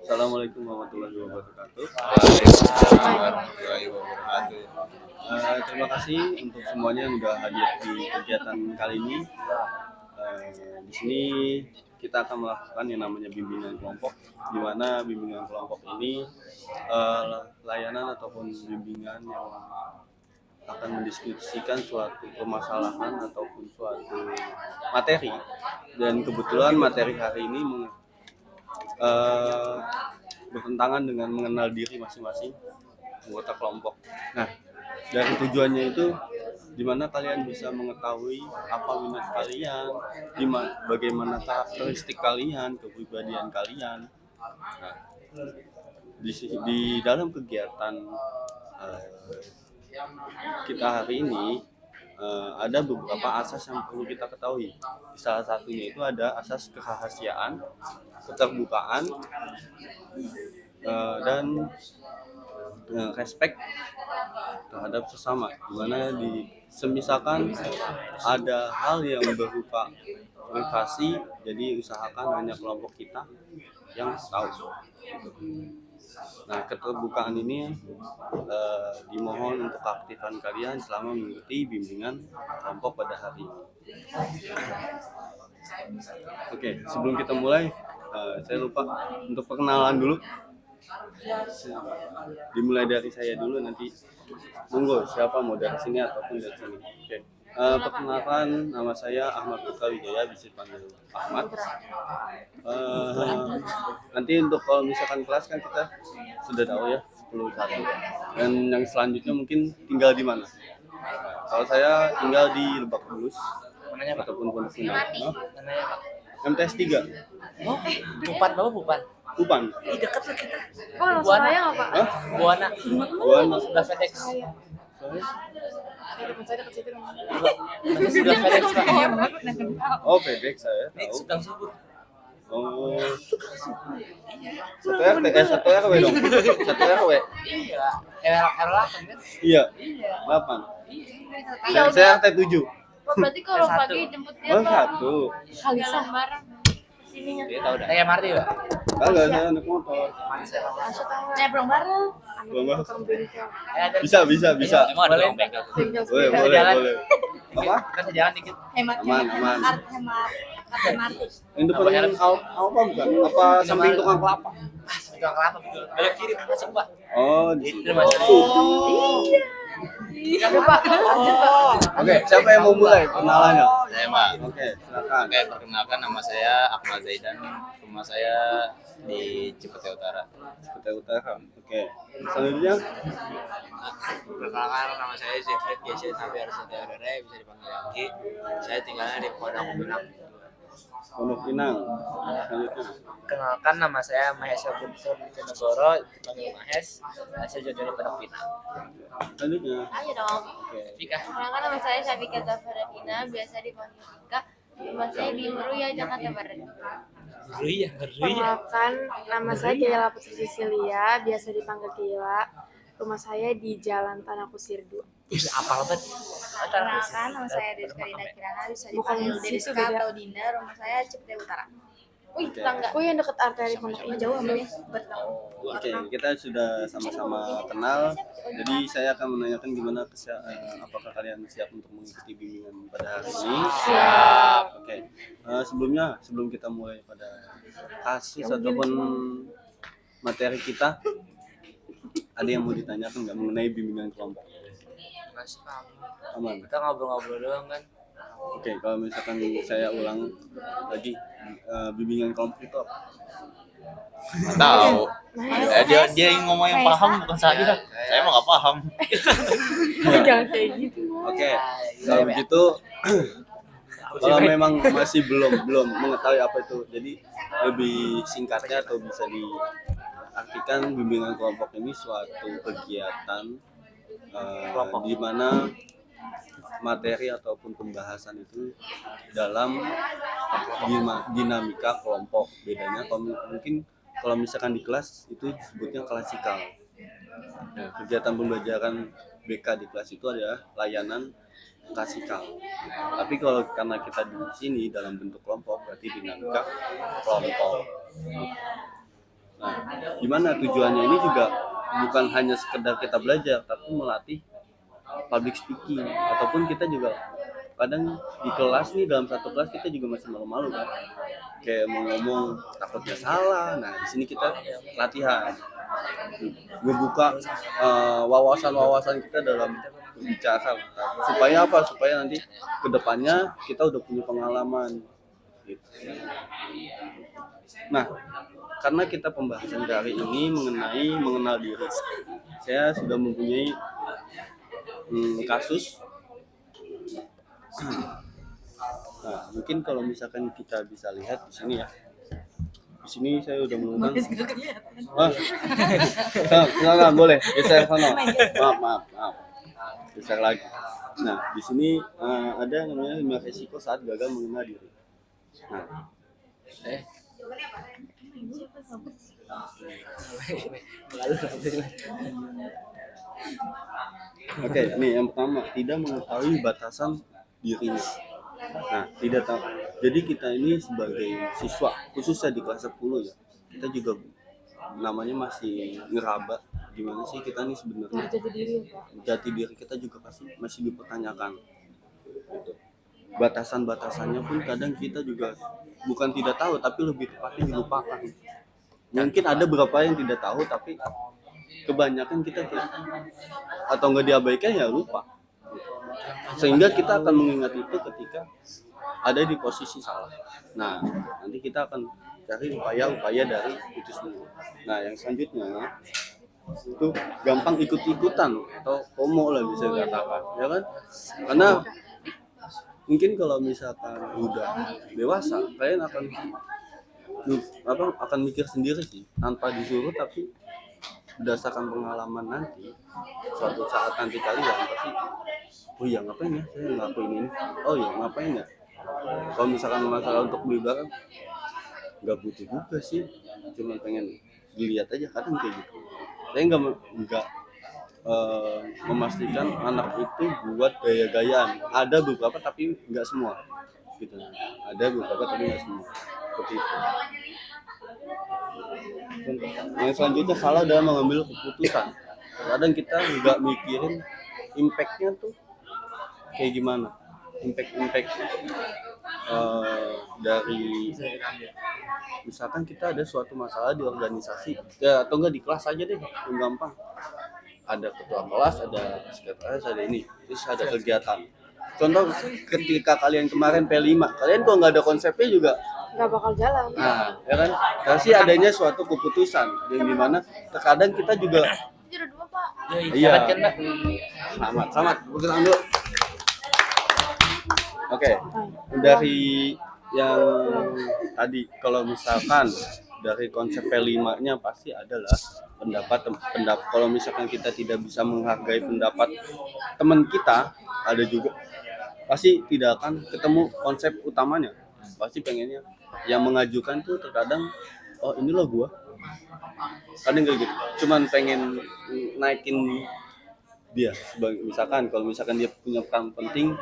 Assalamualaikum warahmatullahi wabarakatuh. Waalaikumsalam warahmatullahi wabarakatuh. Terima kasih untuk semuanya yang sudah hadir di kegiatan kali ini. Di sini kita akan melakukan yang namanya bimbingan kelompok, di mana bimbingan kelompok ini layanan ataupun bimbingan yang akan mendiskusikan suatu permasalahan ataupun suatu materi. Dan kebetulan materi hari ini eh, bertentangan dengan mengenal diri masing-masing anggota kelompok. Nah, dari tujuannya itu di mana kalian bisa mengetahui apa minat kalian, bagaimana karakteristik kalian, kepribadian kalian. Nah, di dalam kegiatan uh, kita hari ini ada beberapa asas yang perlu kita ketahui. Salah satunya itu ada asas kerahasiaan, keterbukaan, dan respect terhadap sesama, dimana semisalkan ada hal yang berupa privasi, jadi usahakan hanya kelompok kita yang tahu gitu. Nah, keterbukaan ini dimohon untuk keaktifan kalian selama mengikuti bimbingan kelompok pada hari ini. Oke, sebelum kita mulai, saya lupa untuk perkenalan dulu. Dimulai dari saya dulu, nanti monggo siapa mau dari sini ataupun dari sini. Oke. Perkenalkan, nama saya Ahmad Putra Wijaya, bisa dipanggil Ahmad. Nanti untuk kalau misalkan kelas kan kita sudah tahu ya 10 1. Dan yang selanjutnya mungkin tinggal di mana. Kalau saya tinggal di Lebak Bulus ataupun Pondok Indah. MTS 3. Oh, Bupan Bapak Bupan. Bupan. Ih, dekat lah kita. Oh, langsung Buana. saya nggak Pak? Hah? Buana. Buana. Sudah FedEx. Saya dekat situ. Masih sudah FedEx Pak. Oh, FedEx saya Nih, tahu. Sugeng Subur. Oh. Satu RT, satu RW dong. Satu RW. Iya. R8 kan? Iya. Iya. 8. Iya, Saya udah. RT 7. Oh, berarti kalau Satu. pagi jemput dia Oh, Pak. 1. Jalan bareng. Sininya. Dia tahu dah. Kayak MRT Pak. Kagak, saya naik motor. Langsung tahu. Pulang bareng. Pulang bareng. Tukang bengkel. Bisa. Emang ada tukang bengkel. Bengkel Boleh, sepeda. boleh, Jalan. boleh. Apa? Kan sejalan dikit. Hemat. Aman. Hemat. Ini depan apa bukan? Apa samping tukang kelapa? Ah, tukang kelapa betul. Belok kiri masuk Pak. Oh, di Itu masuk. Iya Pak. Oke, siapa yang mau mulai kenalannya? Saya Pak. Oke, silakan. Oke, perkenalkan nama saya Akmal Zaidan. Rumah saya di Cipete Utara. Kita Utara. Oke. Selanjutnya, Perkenalkan nama saya Zefred Geshe Nabi Arsete Arere, bisa dipanggil Angki. Saya tinggalnya di Pondok Pinang. Pondok Pinang. Selanjutnya, Kenalkan nama saya Mahesa Bunsur Negoro, dipanggil Mahes. Saya jodoh di Pondok Pinang. selanjutnya. Ayo dong. Oke. Vika. Perkenalkan nama saya Syafika Zafarina, biasa dipanggil Vika. Rumah saya di Meruya, Jakarta Barat. Ruya. Perkenalkan, nama saya Kayla Putri Cecilia, biasa dipanggil Kayla. Rumah saya di Jalan Tanah Kusir 2. Apa banget? Perkenalkan, nama saya Deska Dinda Kirana, bisa Bukan dipanggil di situ, Deska beda. atau Dinda. Rumah saya Cipete Utara. Wih, Oke. tetangga. Oh, yang dekat arteri Pondok Indah. Jauh ambilnya. Betul. Oke, kita sudah sama-sama kenal. Jadi saya akan menanyakan gimana apakah kalian siap untuk mengikuti bimbingan pada hari ini? Siap. Oke. Sebelum kita mulai pada kasus ataupun materi kita, ada yang mau ditanyakan nggak mengenai bimbingan kelompok? Masih paham. Aman. Kita ngobrol-ngobrol doang kan. Oke, kalau misalkan saya ulang lagi, bimbingan kelompok itu apa? Nggak tahu. Dia yang ngomong yang paham bukan saya. Saya mah nggak paham. Jangan kayak gitu. Oke, kalau begitu, kalau memang masih belum mengetahui apa itu, jadi lebih singkatnya atau bisa diartikan bimbingan kelompok ini suatu kegiatan di mana materi ataupun pembahasan itu dalam dinamika kelompok. Bedanya mungkin kalau misalkan di kelas itu disebutnya klasikal. Nah, kegiatan pembelajaran BK di kelas itu adalah layanan klasikal. Tapi kalau karena kita di sini dalam bentuk kelompok, berarti dinamika kelompok. Nah, Gimana tujuannya ini juga bukan hanya sekedar kita belajar, tapi melatih public speaking, ataupun kita juga kadang di kelas nih, dalam satu kelas kita juga masih malu-malu kan, kayak mau ngomong takutnya salah. Nah di sini kita latihan ngebuka wawasan-wawasan kita dalam berbicara, supaya apa, supaya nanti kedepannya kita udah punya pengalaman gitu. Nah, karena kita pembahasan kali ini mengenai mengenal diri, saya sudah mempunyai kasus. Nah, mungkin kalau misalkan kita bisa lihat di sini ya. Di sini saya udah mengundang. Silakan boleh. Geser sana. Maaf. Geser lagi. Nah, di sini ada yang namanya 5 resiko saat gagal mengenal diri. Nah, oke, nih yang pertama, tidak mengetahui batasan dirinya. Nah, tidak tahu. Jadi kita ini sebagai siswa, khususnya di kelas 10 ya, kita juga namanya masih ngeraba gimana sih kita nih sebenarnya. Jati diri kita juga pasti masih dipertanyakan. Gitu. Batasan-batasannya pun kadang kita juga bukan tidak tahu, tapi lebih tepatnya dilupakan. Mungkin ada beberapa yang tidak tahu, tapi kebanyakan kita atau nggak diabaikan ya lupa. Sehingga kita akan mengingat itu ketika ada di posisi salah. Nah, nanti kita akan cari upaya-upaya dari itu semua. Nah, yang selanjutnya itu gampang ikut-ikutan atau FOMO lah bisa dikatakan, ya kan? Karena mungkin kalau misalkan udah dewasa, kalian akan mikir sendiri sih tanpa disuruh, tapi berdasarkan pengalaman nanti suatu saat nanti kalian pasti, oh iya ngapain ya saya ngelakuin ini, oh iya ngapain ya, kalau misalkan masalah untuk beli barang nggak butuh juga sih, cuma pengen dilihat aja, kadang kayak gitu. Saya nggak memastikan anak itu buat gaya-gayaan, ada beberapa tapi nggak semua gitu, ada beberapa tapi nggak semua seperti itu. Yang selanjutnya salah dalam mengambil keputusan. Kadang kita nggak mikirin impact-nya tuh kayak gimana, impact dari misalkan kita ada suatu masalah di organisasi ya, atau enggak di kelas aja deh yang gampang, ada ketua kelas, ada sekretaris, ada ini, terus ada kegiatan. Contoh ketika kalian kemarin P5, kalian kok nggak ada konsepnya juga nggak bakal jalan. nah ya kan, pasti adanya suatu keputusan yang dimana terkadang kita juga Juara 2 Pak. iya, Kan, Mbak? selamat tepuk tangan dulu. Oke, dari yang tadi kalau misalkan dari konsep P5-nya pasti adalah pendapat kalau misalkan kita tidak bisa menghargai pendapat teman kita, ada juga pasti tidak akan ketemu konsep utamanya. Pasti pengennya yang mengajukan tuh terkadang, oh ini loh gua, kadang kayak gitu, cuman pengen naikin dia sebagai, misalkan dia punya peran penting,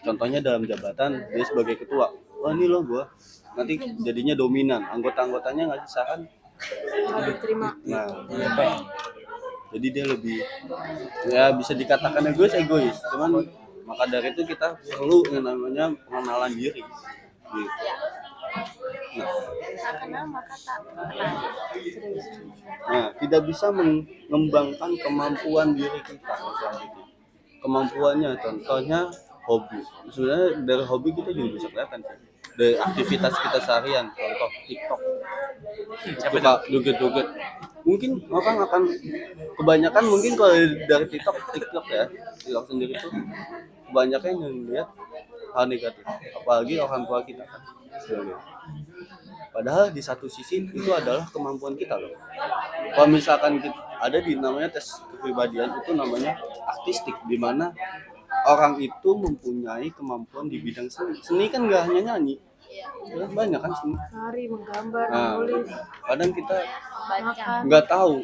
contohnya dalam jabatan dia sebagai ketua, oh ini loh gua, nanti jadinya dominan, anggota-anggotanya nggak bisa kan, Terima. nah jadi dia lebih, ya bisa dikatakan egois, cuman maka dari itu kita perlu yang namanya pengenalan diri gitu. Nah, tidak bisa mengembangkan kemampuan diri kita, misalnya kemampuannya, contohnya hobi. Sebenarnya dari hobi kita juga bisa kelihatan sih, dari aktivitas kita seharian, contoh TikTok, suka joget-joget. Mungkin orang akan kebanyakan mungkin kalau dari TikTok sendiri tuh kebanyakan yang lihat hal negatif, apalagi orang tua kita kan sebenarnya. Padahal di satu sisi itu adalah kemampuan kita loh. Kalau misalkan ada di namanya tes kepribadian, itu namanya artistik, di mana orang itu mempunyai kemampuan di bidang seni. Seni kan nggak hanya nyanyi, ya, banyak kan seni. Nari, menggambar, Nah, menulis, kadang kita Baca. nggak tahu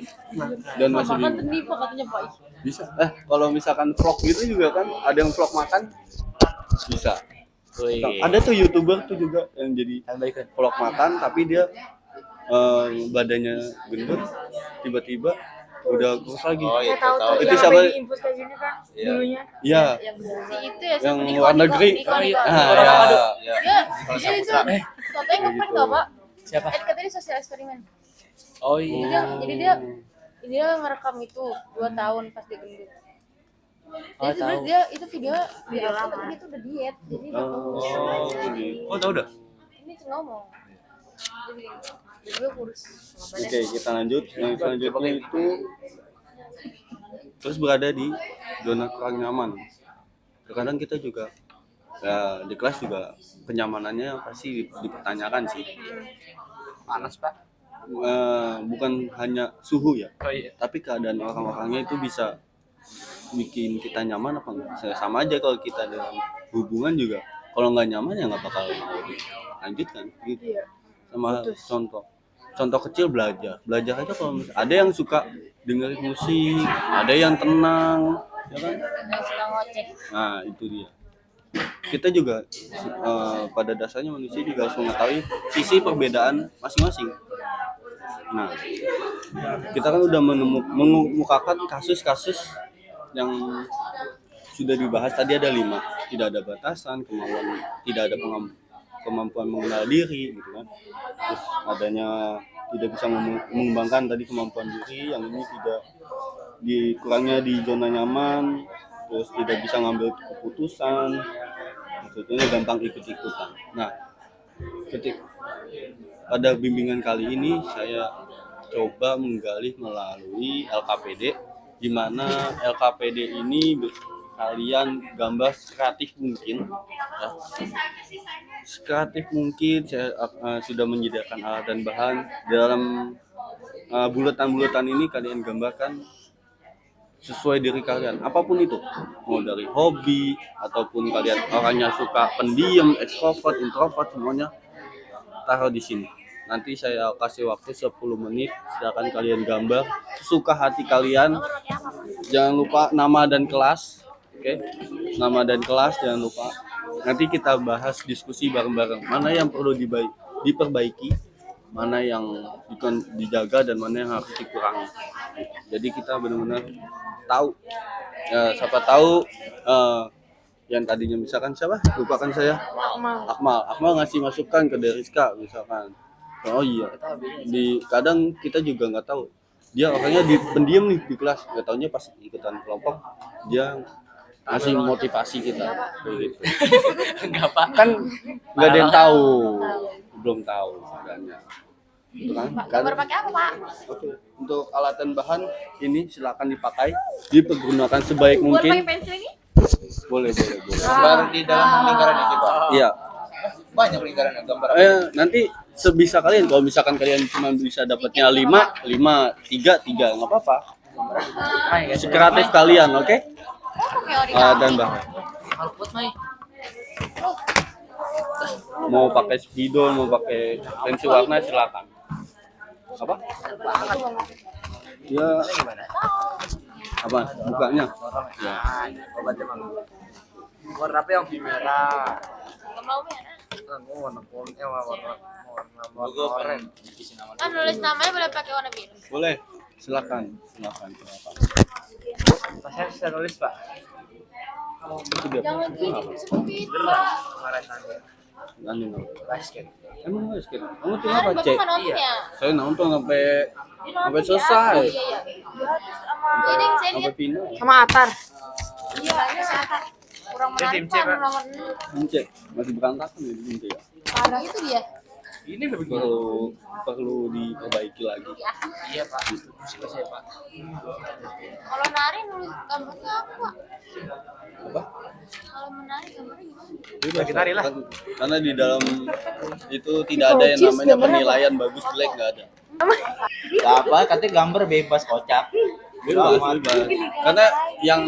dan masih Makan bingung. seni Pak katanya Pak. Bisa. Kalau misalkan vlog gitu juga kan, ada yang vlog makan bisa. Wih. Ada tuh YouTuber tuh juga yang jadi Yang baik kan? vlog makan, tapi dia badannya gendut, tiba-tiba udah kurus lagi. Oh iya, Saya tahu tahu. tuh Itu yang siapa? sampai diinfus kayak gini kan Iya. dulunya. Iya, Si itu ya yang siapa? luar negeri. Niko. Ah, Orang ya. Aduh. Ya. Dia Kalau dia itu Saputra. katanya ngeprank gitu. tau Pak. Siapa? Katanya sosial eksperimen. Oh iya. Jadi dia ngerekam itu 2 tahun pas dia gendut. Oh, Jadi tahu. dia itu video upload tapi dia tuh udah diet. Jadi udah kurus. Oh, gitu. Oh, tahu dah. Ini ngomong. Jadi gue kurus. Oke, kita lanjut. Yang selanjutnya itu terus berada di zona kurang nyaman. Terkadang kita juga ya di kelas juga kenyamanannya pasti dipertanyakan sih. Panas, Pak. Bukan hanya suhu ya, Oh iya. tapi keadaan orang-orangnya itu bisa bikin kita nyaman apa enggak. Sama aja kalau kita dalam hubungan juga, kalau nggak nyaman ya nggak bakal lanjutkan gitu. Iya. Sama contoh kecil belajar aja kalau ada yang suka dengerin musik, ada yang tenang, ya kan? Yang suka ngoceh. Nah itu dia. Kita juga pada dasarnya manusia juga harus mengetahui sisi perbedaan masing-masing. Nah, kita kan udah mengemukakan kasus-kasus yang sudah dibahas tadi ada 5. Tidak ada batasan, tidak ada kemampuan mengenal diri gitu kan. Terus adanya tidak bisa mengembangkan tadi kemampuan diri, yang ini tidak dikurangnya di zona nyaman, terus tidak bisa ngambil keputusan, maksudnya gampang ikut-ikutan. Nah, pada bimbingan kali ini saya coba menggali melalui LKPD, di mana LKPD ini kalian gambar sekreatif mungkin ya. Sekreatif mungkin saya sudah menyediakan alat dan bahan. Dalam bulatan-bulatan ini kalian gambarkan sesuai diri kalian, apapun itu, mau dari hobi ataupun kalian orangnya suka pendiam, ekstrovert, introvert, semuanya taruh di sini. Nanti saya kasih waktu 10 menit, silakan kalian gambar sesuka hati kalian. Jangan lupa nama dan kelas. Oke. Nama dan kelas jangan lupa. Nanti kita bahas diskusi bareng-bareng. Mana yang perlu diperbaiki, mana yang dijaga dan mana yang harus dikurangi. Jadi kita benar-benar tahu. Ya, siapa tahu yang tadinya misalkan siapa? Lupakan saya. Akmal ngasih masukan ke Deriska misalkan. Oh iya. Kadang kita juga nggak tahu. Dia orangnya pendiam nih di kelas. Nggak taunya pas ikutan kelompok dia ngasih motivasi kita kayak gitu. Enggak, Pak. Kan nggak ada yang tahu. Belum tahu sebenarnya. Gitu kan? Gambar pakai apa, Pak? Oke. Untuk alat dan bahan ini silakan dipakai, dipergunakan sebaik Buat mungkin. pakai pensil ini? Boleh. Gambar di dalam lingkaran itu, Pak. Iya. Banyak lingkarannya gambar. Nanti sebisa kalian, kalau misalkan kalian cuma bisa dapatnya 5, 3 nggak apa-apa. Sekreatif kalian, oke? Pakai origami. Dan bahan. Malput, Mai. Mau pakai spidol, mau pakai pensil warna silakan. Apa? Ya. Apa? Bukanya? Ya. Warna apa yang merah? Nggak mau merah. Warna kuning, warna oranye. Kan nulis namanya boleh pakai warna biru. Boleh. Silakan. Saya bisa nulis, Pak. Itu dia. Jangan gini, seperti itu, Pak. Kemarin tanya. Basket. Emang basket? Kamu tuh Kan apa, Bapak Cek? nggak nonton ya? Saya nonton sampai Dia selesai. Iya. Jadi saya Sampai lihat. final. Sama Atar. Iya, kesehatan. Kurang Dia menarik tim C, Pak, Pak. nomor 6. Cek, masih berantakan ya di sini ya. Parah itu dia. Ini lebih Perlu diperbaiki lagi. Iya, Pak. Suka saya, Pak. Kalau nari nulis gambarnya apa, Pak? Apa? Kalau menari gambarnya gimana? Bebas, Tari lah. Karena di dalam itu tidak ada yang namanya penilaian bagus jelek, nggak ada. Gak apa, katanya gambar bebas kocak. Bebas. Karena yang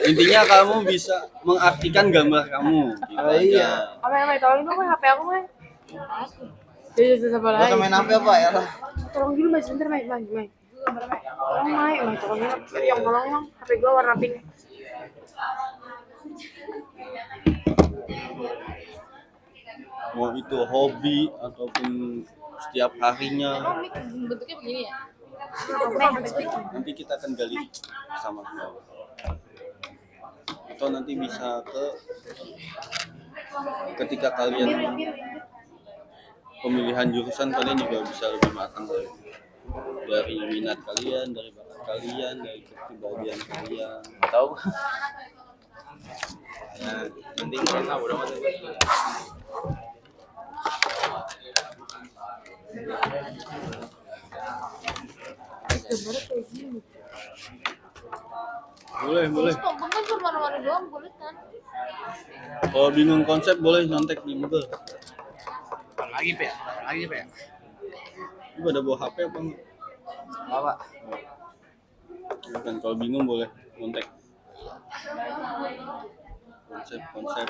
intinya kamu bisa mengartikan gambar kamu. Gitu Iya. aja. Mai, tolong dong, HP aku, Mai. Jadi siapa Gak usah lagi? main apa ya lah. Tolong dulu, Mai, sebentar, Mai. Tolong, Mai, tolongin. Yang tolong dong, HP gua warna pink. Mau itu hobi ataupun setiap harinya. Emang mic bentuknya begini ya? Nanti kita akan gali sama-sama. Atau nanti bisa ketika kalian pemilihan jurusan, kalian juga bisa lebih matang lagi dari minat kalian, dari bakat kalian, dari kepribadian kalian. Tahu. Nah, nanti karena udah mati. Boleh. Terus pom-pom kan cuma warna-warna doang, boleh kan? Kalau bingung konsep boleh nyontek di Google. Lagi Pak. Lu pada bawa HP apa enggak? Bawa. Bukan, kalau bingung boleh nyontek. Konsep.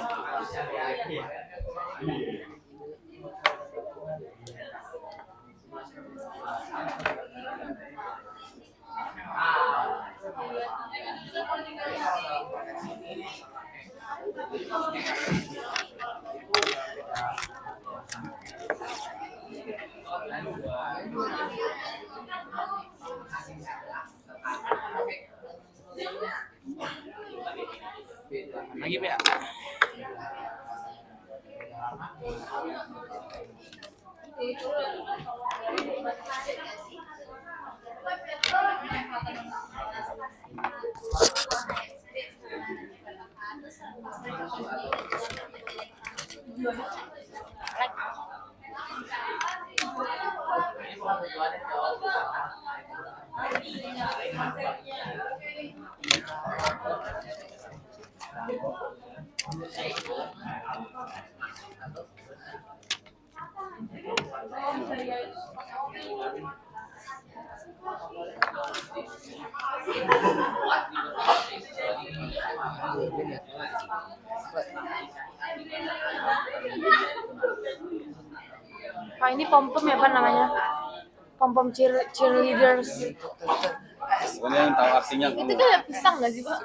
Lagi Pak. Pak, ini pom-pom ya Pak namanya? Pom-pom cheerleaders. Pokoknya yang tahu artinya Itu kamu. kayak pisang nggak sih, Pak?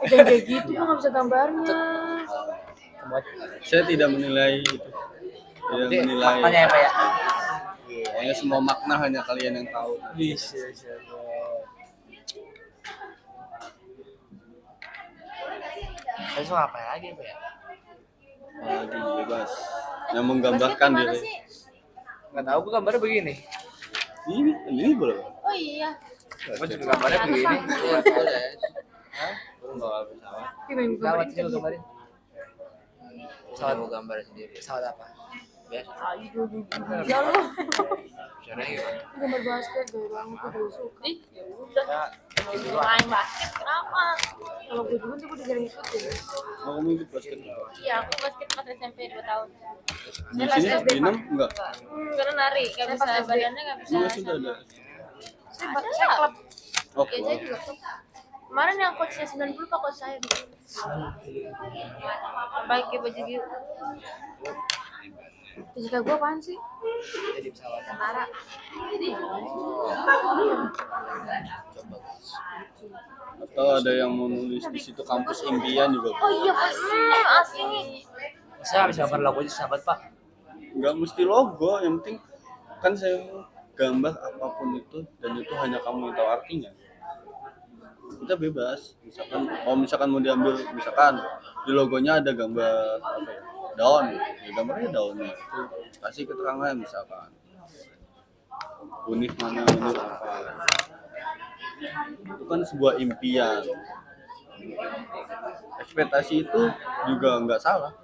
Jangan kayak gitu, Pak, nggak bisa gambarnya. Saya tidak menilai itu. Tidak menilai. Faktanya ya Pak ya. Pokoknya semua makna hanya kalian yang tahu. Bisa. Terus apa lagi Pak ya? Lagi bebas. Yang menggambarkan Basket gimana diri. sih? Nggak tahu, aku gambarnya begini. Ini boleh. Oh iya. Aku juga gambarnya begini. Bawa pesawat. Pesawat sih lu gambarin. Pesawat mau gambar sendiri. Pesawat apa? Biasa. Ya Allah, Caranya gimana? gambar basket gaya banget, gue juga suka. Ih, ya udah. Ya, Main basket kenapa? Kalau gue dulu tuh gue udah ngikutin. Mau kamu ikut basket juga? Iya, aku basket pas SMP 2 tahun. Di sini di 6 enggak? Karena nari, nggak bisa Pas SD. badannya nggak bisa. Semua sudah ada. Saya klub. Oh, Ya, saya juga tuh. Kemarin yang coachnya 90 Pak, coach saya di sini. Pakai baju biru. Cita-cita gue apaan sih? jadi pesawat. Tentara. Atau ada yang mau nulis di situ kampus impian juga. Oh iya, asli. Saya bisa gambar logo aja sahabat Pak. Nggak mesti logo, yang penting kan saya gambar apapun itu dan itu hanya kamu yang tahu artinya. Kita bebas. Misalkan mau diambil, misalkan di logonya ada gambar apa ya? Daun, ya gambarnya daunnya itu kasih keterangan misalkan univ mana, univ apa. Itu kan sebuah impian. Ekspektasi itu juga nggak salah.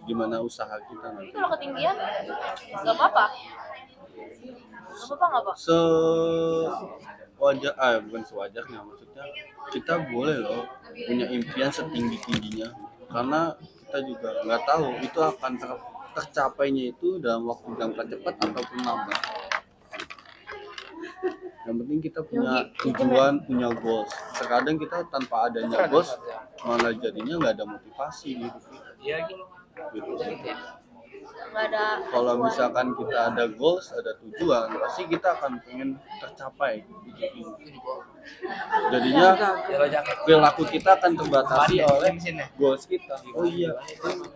Gimana usaha kita Tapi nanti. kalau ketinggian nggak apa-apa. Nggak apa-apa. Bukan sewajarnya, maksudnya kita boleh loh punya impian setinggi tingginya, karena kita juga nggak tahu itu akan tercapainya itu dalam waktu yang cepat ataupun lambat. Yang penting kita punya tujuan, punya goals. Terkadang kita tanpa adanya goals malah jadinya nggak ada motivasi gitu. Iya gitu. Nggak ada. Kalau misalkan kita ada goals, ada tujuan, pasti kita akan pengen tercapai. Jadinya Kalau jaket. perilaku kita akan terbatasi oleh mesinnya. goals kita. Oh iya,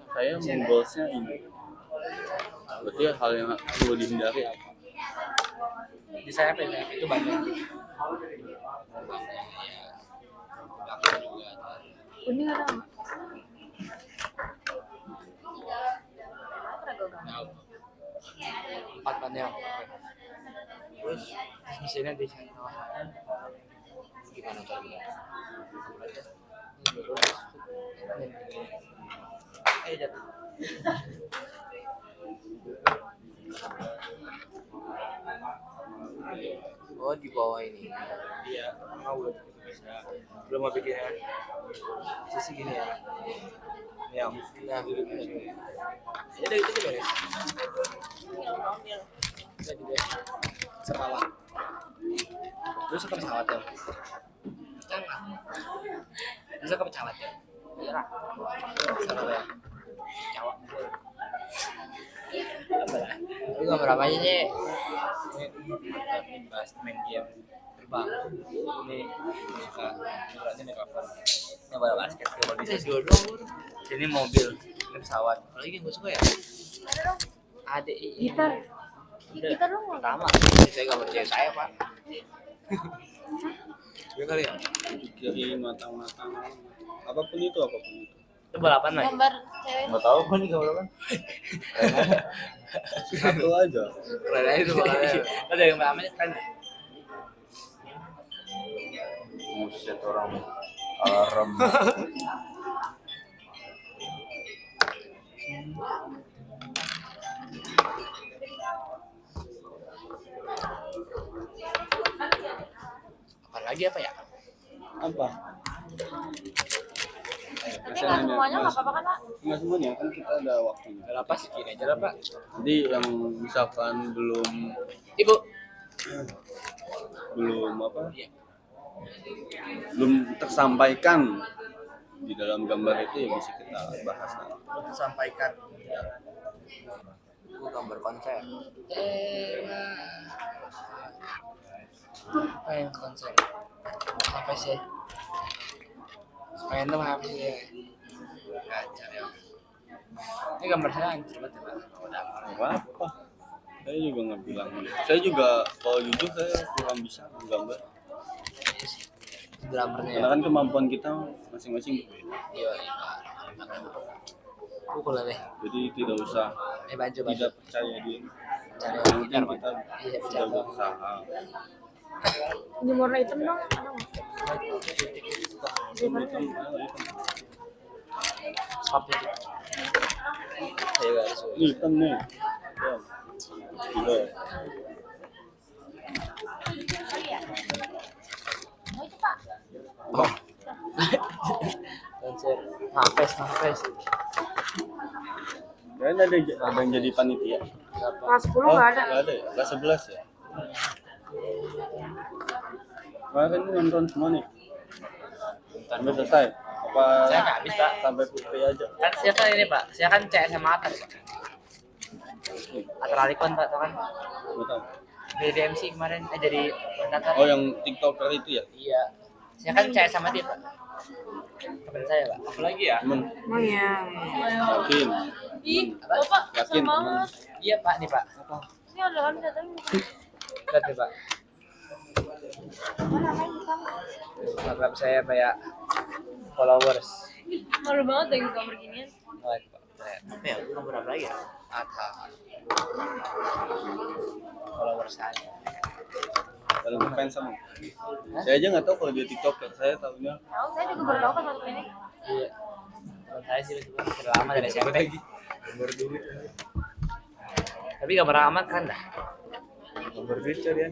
saya mau goalsnya ini. Berarti hal yang perlu dihindari apa? Di sayap itu banyak. Kuning ada nggak? Empat panel. Terus mesinnya di sana. Gimana caranya? Ayo jatuh. Oh di bawah ini. Iya. Mau belum bisa. Belum mau bikin ya. Sisi gini ya. Ya. Nah, duduk di sini. Ya udah itu beres. Bisa juga. Pesawat. Terus ke pesawat ya. Jangan. Bisa ke pesawat ya. Iya. Pesawat ya. Cawak. Lu gambar apa aja sih? Ini bahas main game terbang. Ini suka berarti ini cover. Ini bola basket, bola bisa dua-dua. Ini mobil, ini pesawat. Kalau ini gue suka ya. Ada Gitar. Kita dong pertama. Saya gambar cewek saya pak. Gue kali ya. Pikirin matang-matang. Apapun itu. Itu balapan lah. Gambar cewek. Nggak tahu kan nih gambar apa. Satu aja. Keren aja itu balapannya. Ada yang namanya keren. Buset orang alarm. Apalagi apa ya? Apa? Tapi nggak semuanya nggak apa-apa kan Pak? Nggak semuanya kan kita ada waktunya. Udah apa sih aja lah pak. Jadi yang misalkan belum Ibu. apa? Iya. Belum tersampaikan di dalam gambar itu ya bisa kita bahas nanti. Untuk sampaikan. Itu gambar konser. Apa yang konser? Apa sih? Main tuh apa sih? Kacau ya. Ini gambar saya hancur banget ya, Pak. Nggak apa? Saya juga nggak bilang gitu. Saya juga kalau jujur saya kurang bisa menggambar. Drummernya ya. Karena kan kemampuan kita masing-masing berbeda. Iya, iya. Pukul lah deh. Jadi tidak usah Baju. tidak percaya diri. Cari Yang orang gitar, penting Pak. kita Iya, sudah bisa. berusaha. Ini warna hitam dong, ada nggak? Sapi. Ayo guys. Ini hitam nih. Ya. Gila. Oh itu Pak. Konser. Ngapes. Kayaknya ada yang jadi panitia. Kelas 10 nggak ada. Nggak ada ya? Kelas 11 ya? Kemarin ini nonton semua nih. Sampai selesai? Apa Saya nggak habis, Pak. sampai putih aja? Kan saya kan ini Pak, saya kan CS sama Atar Pak. Atar Alikon Pak, tau kan? Nggak tahu. Jadi MC kemarin, jadi komentator. Oh yang TikToker itu ya? Iya. Saya kan CS sama dia Pak. Temen saya Pak. Apalagi ya? Temen, Emang ya. yakin? Ih, Bapak Yakin, kesel banget. Iya Pak, nih Pak. Ini ada kan datang Lihat nih Pak. mana main di kamar. Instagram saya kayak followers. Malu banget deh gambar ginian. Oh, itu Pak. Apa ya? Itu nomor apa lagi ya? Atar. Followers saya. Kalau ngefans sama? Saya aja nggak tahu kalau dia TikToker. Saya tahunya Tahu saya juga baru tahu kan waktu ini. Iya. Kalau saya sih udah lama dari SMP. Gambar duit. Tapi gambar amat kan dah. Gambar duit cari ya.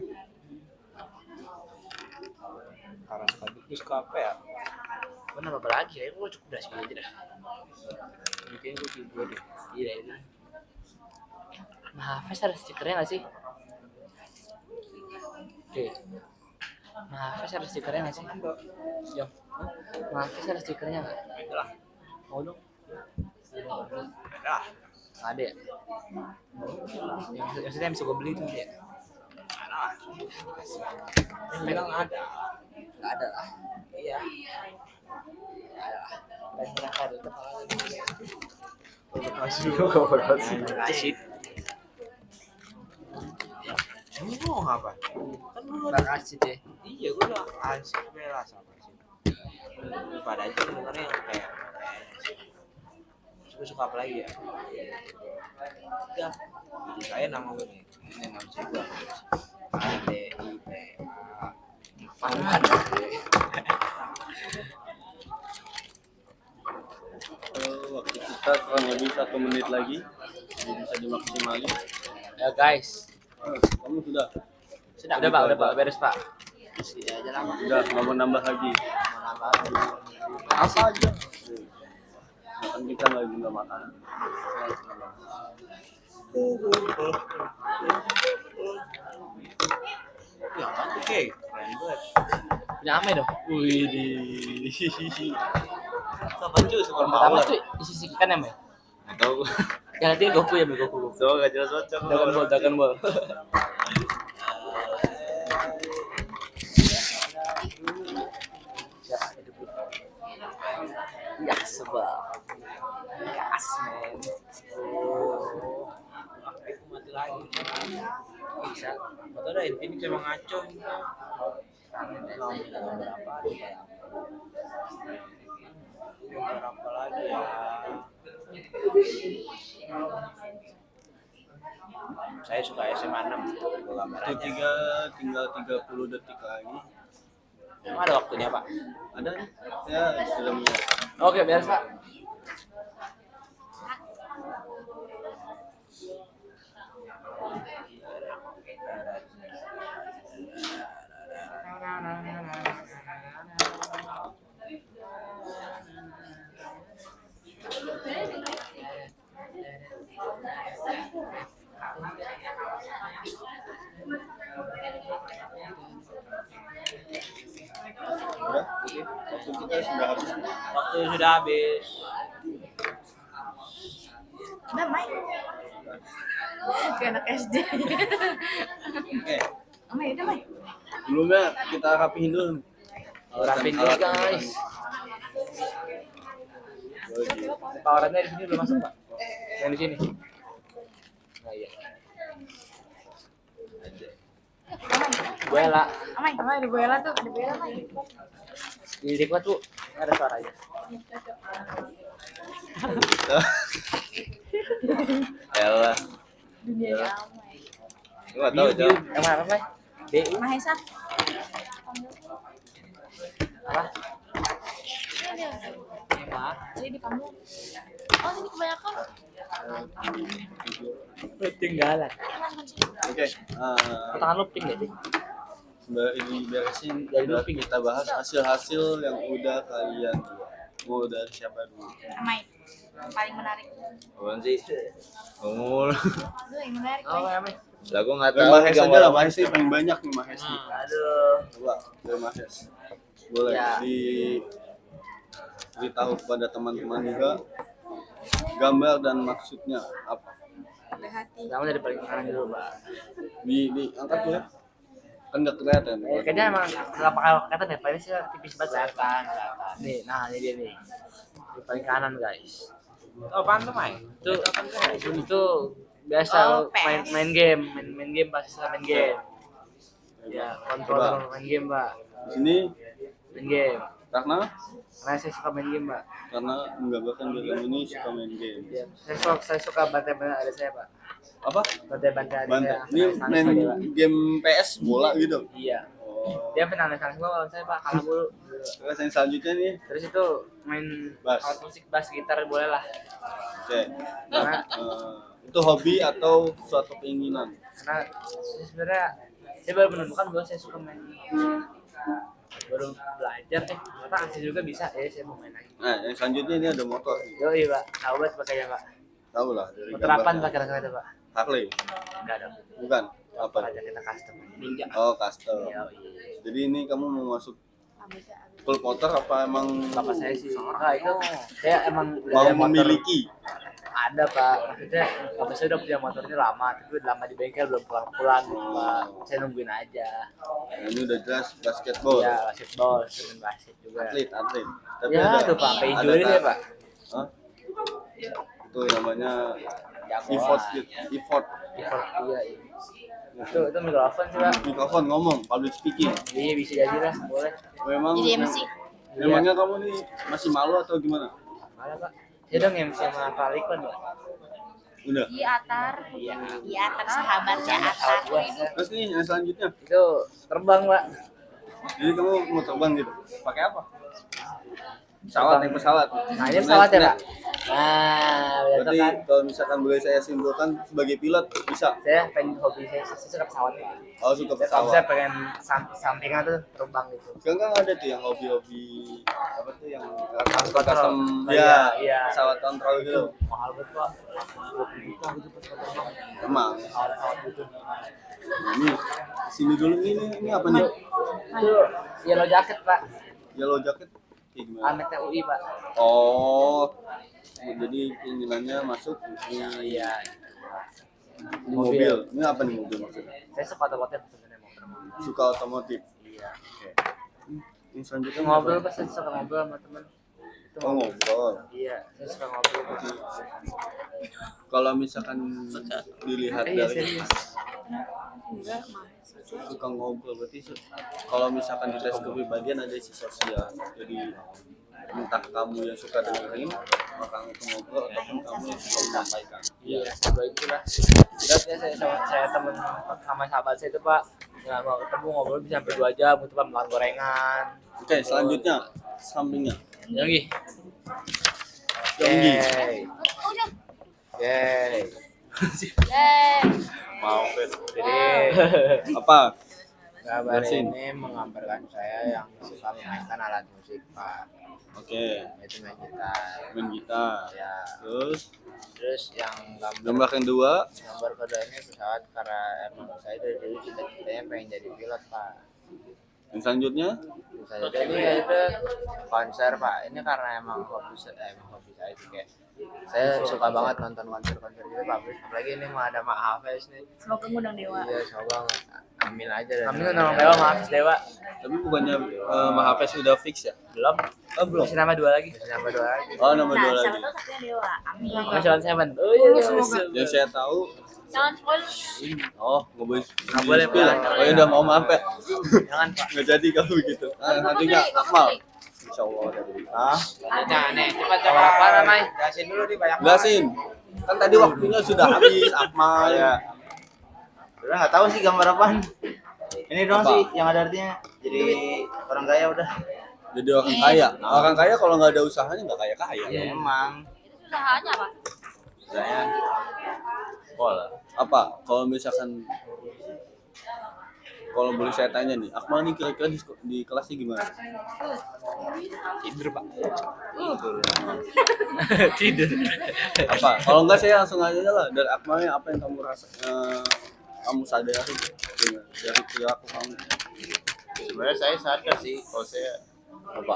Karang tadi terus ke apa ya? Gue nambah apa lagi ya? Gue cukup udah segini aja dah. Mungkin gue juga deh. Iya ini. Mahafaz ada stikernya nggak sih? Oke. Mahafaz ada stikernya nggak sih? Jom. Mahafaz ada stikernya nggak? Ada lah. Mau dong? Ada. Ada ya? Yang maksudnya bisa gue beli tuh ya? Ada. Yang bilang ada. Nggak ada lah. Iya. Nggak ada lah. Dan mereka ada itu kalau Makasih. kasih Emang lu mau apa? Kan lu Makasih deh. iya gue udah asik bela sama sih. Pada aja sebenarnya yang kayak suka apa lagi ya? Udah, jadi saya nama gue nih. Ini nama saya gue. Apaan? Waktu kita kurang lebih 1 menit lagi, jadi bisa dimaksimalin. Ya guys. Kamu sudah? Udah Pak, udah Pak, beres Pak. Isi aja lah. Udah, nggak mau nambah lagi. Apa aja? Kan kita lagi nggak makan. Ya kan tuh kek, keren banget. Punya Ame dong. Wih di. Sama cuy, super Pertama power. tuh isi sikikan Ame. Nggak tahu. Ya nanti Goku ya, Goku. So nggak jelas banget. Dragon Ball. Ya sebab. Gas men. Aku mati lagi. Bisa. Betul dah, Infinix emang ngaco. Berapa lagi ya? Saya suka SMA 6 gambar Itu aja. tinggal 30 detik lagi. Emang ada waktunya, Pak? Ada nih? Ya sudah mulai. Oke, beres Pak. Udah? Waktu kita sudah habis. Waktu sudah habis. Udah main. Kayak anak SD. Oke. Main, udah main. Sebelumnya kita rapihin dulu. Rapiin dulu guys. Powerannya di sini belum masuk Pak. Yang di sini. Nah, iya. Buela. Amai, di Boela tuh, di Boela main. Di Dikwa tuh ada suaranya. Ayolah. Dunia Amai. Gua tahu Biu, yang mana Pak? DU Mahesa. apa? Apa? Jadi dipanggil. Oh, ini kebanyakan. Ketinggalan. Oke. Tangan lu pink deh. Mbak ini beresin Dari udah dulu, kita bahas hasil-hasil yang udah kalian buat. Mau dari siapa dulu? Amai. Yang paling menarik. Apaan sih? Ngomong. Itu yang menarik. Oh, Mai. Ame. Lah gua enggak Dari tahu Mahes aja lah, Mahes ini paling banyak nih Mahes nih. Aduh. Coba dari Mahes. Boleh Ya. diberitahu kepada teman-teman juga gambar dan maksudnya apa? Ada hati. Kamu dari paling kanan dulu, Pak. Diangkat ya. Kan nggak kelihatan. Kayaknya emang nggak bakal kelihatan ya, paling sih tipis banget. Kelihatan. Nih, nah ini dia nih. Di paling kanan guys. Oh, apaan tuh, Mai? Itu biasa Oh, main PS. main game pasti suka main game. Ya, kontrol main game, Pak. Di sini Main game. karena Karena saya suka main game, Pak. karena menggambarkan diri kamu ini suka main game. Ya, saya suka bantai-bantai ada saya, Pak. Apa? Bantai-bantai ada Bantai. saya. Ini main game PS bola gitu. Iya. Oh. Dia pernah nangis gua kalau saya, Pak, kalah mulu. Terus yang selanjutnya nih, Terus itu main Bass. alat musik bass gitar boleh lah. oke. Karena Itu hobi atau suatu keinginan? karena sebenarnya saya baru menemukan bahwa saya suka main, baru belajar ternyata asli juga bisa ya, saya mau main lagi. Nah, yang selanjutnya ini ada motor. Yoi, Pak, tahu banget pakainya, Pak. Tahu lah dari Motor apaan, gambarnya. Pak, kira-kira itu, Pak? Harley, Enggak dong. bukan? Apa? Aja kita custom. Ninja. Oh, custom. Yoi. Jadi ini kamu mau masuk full motor apa emang Bapak saya sih enggak, itu saya emang udah mau ada motor. memiliki? Ada, Pak, maksudnya bapak saya udah punya motor ini lama, tapi udah lama di bengkel belum pulang-pulang, Pak. Saya nungguin aja. Nah, ini udah jelas basketball. Ya, basketball, main basket juga. Atlet. Tapi Ya, ada tuh Pak, ada pengen jualin ya, Pak. Hah? Itu namanya Jagoan. effort gitu. Effort. Effort, iya, iya. Itu mikrofon sih Pak. Mikrofon ngomong, public speaking. Iya bisa jadi lah, boleh. Memang Jadi MC. memangnya kamu nih masih malu atau gimana? Mana Pak? Ya dong MC sama Pak Rikon Pak. Udah. Atar. Iya, Atar sahabatnya Atar. Terus nih yang selanjutnya. Itu terbang Pak. Jadi kamu mau terbang gitu. Pakai apa? Pesawat, naik pesawat. Nah ini pesawat ya Pak. Nah, Berarti kan. kalau misalkan boleh saya simpulkan sebagai pilot bisa. Saya pengen hobi saya suka pesawat Pak. Oh suka Saya pesawat. pengen sampingan tuh terbang gitu. Sekarang kan ada tuh yang hobi-hobi apa tuh yang Kontrol. custom Iya, ya, iya. pesawat kontrol gitu. Mahal banget Pak. 20 juta gitu pas terbang. Emang. Pesawat gitu. Ini sini dulu ini apa nih? Itu yellow jacket Pak. Yellow jacket kayak gimana? Anaknya UI Pak. Oh. Jadi keinginannya masuk di Iya. mobil. Ini apa nih mobil maksudnya? Saya suka otomotif sebenarnya mobil. Suka otomotif. Iya. Ini selanjutnya Ngobrol apa? pas saya suka ngobrol sama temen. Itu Oh ngobrol. Iya, saya suka ngobrol. Kalau misalkan dilihat Iya dari serius. Enggak, mah. suka ngobrol berarti kalau misalkan di tes kepribadian ada sisi sosial. Jadi entah kamu yang suka dengerin maka kamu ngobrol ataupun kamu yang suka menyampaikan. Iya, dua itulah. Terus ya saya temen sama sahabat saya itu Pak, nggak mau ketemu ngobrol bisa sampai 2 jam, itu Pak makan gorengan. Oke, selanjutnya sampingnya. Yonggi. Yonggi. Yeay. Yeay. Mau Jadi apa? kabar Jelasin. ini mengambarkan saya yang suka memainkan alat musik Pak. Oke, Itu main gitar. main gitar. Ya. Terus Yang gambar kedua, gambar kedua ini pesawat karena emang saya dari dulu cita-citanya pengen jadi pilot Pak. yang selanjutnya Bisa jadi ya itu konser Pak. Ini karena emang hobi saya itu kayak saya suka banget nonton konser-konser gitu Pak. Apalagi ini mau ada Mak Hafiz nih. Semoga ngundang Dewa. Iya, semoga banget. Amin aja. Amin nama Dewa, Mak Hafiz Dewa. tapi bukannya Mahafes udah fix ya? Belum. Oh belum. Masih nama 2 lagi. Masih nama 2 lagi. Oh nama Nah, dua siapa lagi. tahu satunya Dewa. Amin. Masih on 7. Oh iya, semoga. Yang saya tahu, Jangan spoiler. oh nggak boleh. Nggak boleh, di-spill. Pak. Oh ya udah mau maaf ya. Jangan Pak. Nggak jadi kalau begitu. Nah, selanjutnya Akmal. Insya Allah ada berita. Selanjutnya nih, cepat jawab apa namanya? Jelasin dulu nih banyak. Jelasin. Kan tadi waktunya sudah habis Akmal. Ya. Udah nggak tahu sih gambar apaan. Ini doang Apa? sih yang ada artinya. Jadi orang kaya udah. Jadi orang kaya. Orang kaya kalau nggak ada usahanya nggak kaya kaya. Ya emang. Itu usahanya apa? Saya sekolah. Apa? Kalau misalkan kalau boleh saya tanya nih, Akmal nih kira-kira di kelasnya gimana? Tidur Pak. Tidur. Apa? Kalau enggak saya langsung aja lah dari Akmalnya apa yang kamu rasa kamu sadari dengan dari perilaku kamu. Sebenarnya saya sadar sih kalau saya Apa?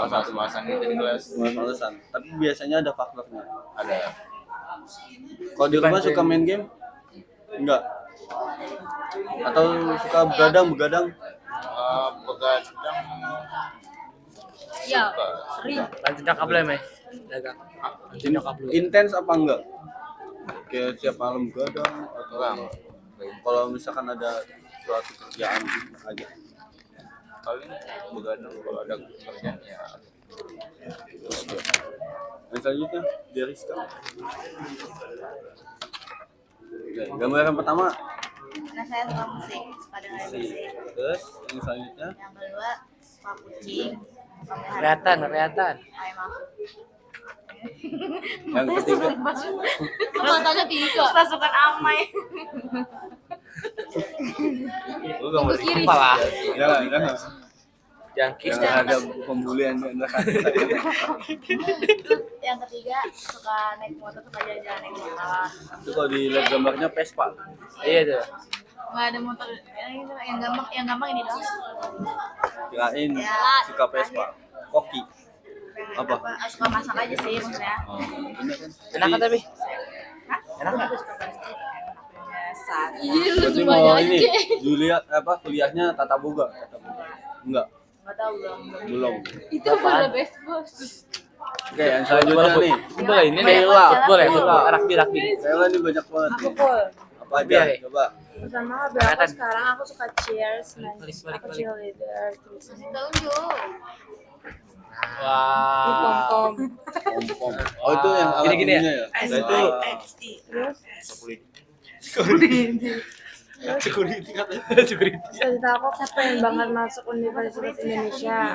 malas-malasan gitu di kelas. Males-malesan. Tapi biasanya ada faktornya. Ada. Kalau di rumah suka main game? Enggak. Atau suka begadang? Begadang Iya. Sering. Lanjut nyokap lu ya, Mei. Dagang. Lanjut nyokap lu. Intens apa enggak? Kayak siap malam begadang atau Enggak. kalau misalkan ada suatu kerjaan aja. Paling begadang kalau ada kerjaan ya. Yang selanjutnya dari sekarang. Oke, gambar yang pertama Karena saya suka musik, suka dengerin musik. terus yang selanjutnya Yang kedua suka kucing. Kelihatan. Emang. yang ketiga Matanya 3. Pasukan Amai. Lu gambar Kiri. Kepala. jangan Jangkis. jangan ada pembulian di antara saya. Yang ketiga suka naik motor, suka jalan-jalan naik motor. Itu kalau dilihat gambarnya Vespa. Iya tuh. Nggak ada motor yang gampang ini doang. Kirain suka Vespa. Koki. Apa? Suka masak aja sih maksudnya. Oh, bener kan? Enak kan tapi? Enak nggak? Biasa. Berarti mau ini Julia apa kuliahnya tata boga? Enggak, Nggak tahu belum. belum. Apaan? Best bos. Oke, yang selanjutnya nih. Boleh ini nih. Sheila. Boleh. Sheila. Rakbi. Saya ini banyak banget. nih. Apa aja? Iya. Coba. Pertama bilang aku sekarang aku suka cheers, aku cheerleader terus Tunjuk. ini Wah. pom-pom. Pom-pom. Oh, itu yang alat Gini-gini ya? ininya ya? Nah, itu Terus security katanya. cita-cita aku pengen banget masuk Universitas Indonesia.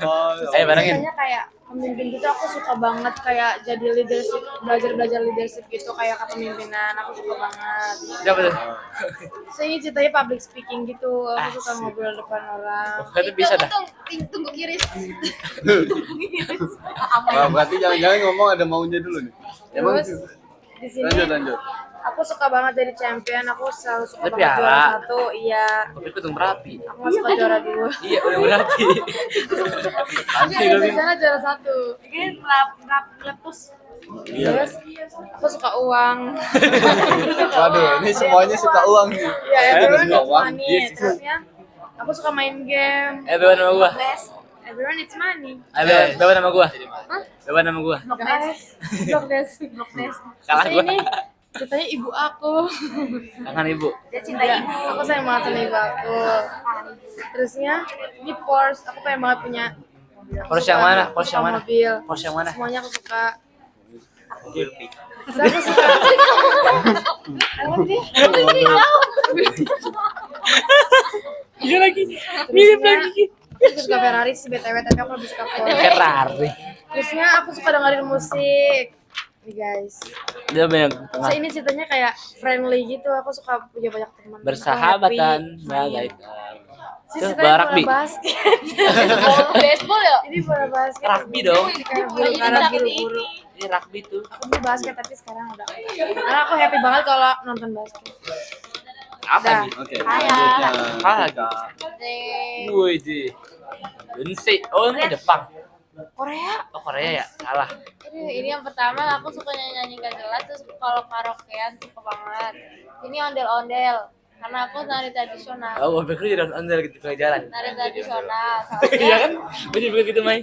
Oh, Ayo barengin. Biasanya kayak pemimpin gitu aku suka banget kayak jadi leadership, belajar leadership gitu kayak kepemimpinan aku suka banget. Siapa tuh? Saya ceritanya public speaking gitu, aku suka ngobrol depan orang. Itu bisa dah. Tunggu Kiris. Wah, berarti jangan-jangan ngomong ada maunya dulu nih. Emang Terus di sini lanjut. aku suka banget jadi champion, aku selalu suka Tapi banget juara piala. 1, iya. Tapi itu tuh berapi. Aku nggak suka juara 2. Iya, udah berapi. Iya, di sana juara 1. Ini meletus. Iya. Terus aku suka uang. Waduh, ini semuanya suka uang nih. Ya, everyone suka needs uang. money. Terusnya aku suka main game. Bebas nama gua. Everyone needs money. Bebas nama gua. Bebas nama gua. Guys, Blockness. Kalah Terus gua. ini ceritanya ibu aku. Kangen ibu. Dia cinta ibu. Aku sayang banget sama ibu aku. Terusnya ini Porsche. Aku pengen banget punya. Porsche yang mana? Porsche yang Suka mana? Mobil. Porsche yang mana? Semuanya aku suka. Terus aku suka. Apa sih? Iya lagi. Mirip lagi. Aku suka Ferrari sih BTW, tapi aku lebih suka Porsche. Ferrari. Terusnya aku suka dengerin musik. Nih guys. Dia banyak So ini ceritanya kayak friendly gitu. Aku suka punya banyak teman. Aku bersahabatan. happy. Ya guys. Ini Terus ceritanya bola rugby. bola basket. Baseball ya? Ini bola basket. Rugby dong. Kayak buru-buru. Ini rugby tuh. Aku dulu basket tapi sekarang udah. Karena aku happy banget kalau nonton basket. Apa Dah. nih? Oke, Ayah. selanjutnya Ah, kita Wih, di. Dunsi. Oh, ini Jepang. Korea. Oh, Korea ya? Salah. Ini yang pertama aku suka nyanyi gak jelas, terus kalau karaokean suka banget. Ini ondel-ondel karena aku nari tradisional. Oh, gue pikir jadi ondel gitu di jalan. Nari tradisional. Iya kan? Gue juga gitu, Mai.